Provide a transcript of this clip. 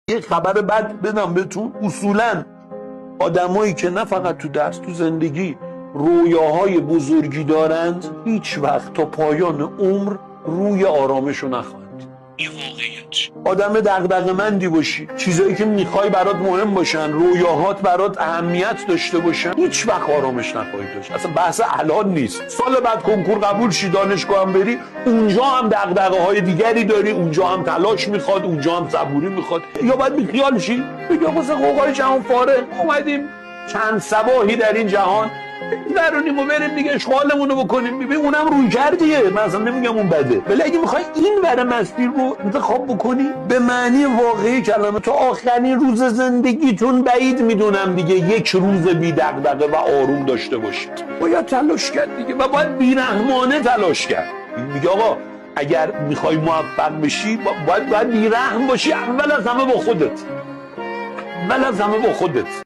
یه خبر بد بدم بهتون، اصولا آدمایی که نه فقط تو درس، تو زندگی رویاهای بزرگی دارند هیچ وقت تا پایان عمر روی آرامشو نخواهند. این واقعیت. آدم دغدغه‌مندی باشی، چیزایی که میخوای برات مهم باشن، رویاهات برات اهمیت داشته باشن، هیچ وقت آرامش نخواهی داشت. اصلا بحث الان نیست. سال بعد کنکور قبول شی، دانشگاه هم بری، اونجا هم دغدغه‌های دیگری داری، اونجا هم تلاش میخواد، اونجا هم صبوری میخواد. یا باید بیخیال شی، بگی واسه قوقای جهان فارغ اومدیم چند صباحی در این جهان درونیم و بریم دیگه اشغالمون رو بکنیم. ببین اونم روی کردیه، من اصلا نمیگم اون بده، ولی اگه میخوای این ور مسیر رو انتخاب بکنی به معنی واقعی کلمه تا آخرین روز زندگیتون، بعید میدونم دیگه یک روز بی دغدغه و آروم داشته باشید. باید تلاش کرد دیگه و باید بیرحمانه تلاش کرد. میگه آقا اگر میخوای موفق بشی باید بیرحم باشی، اول از همه با خودت.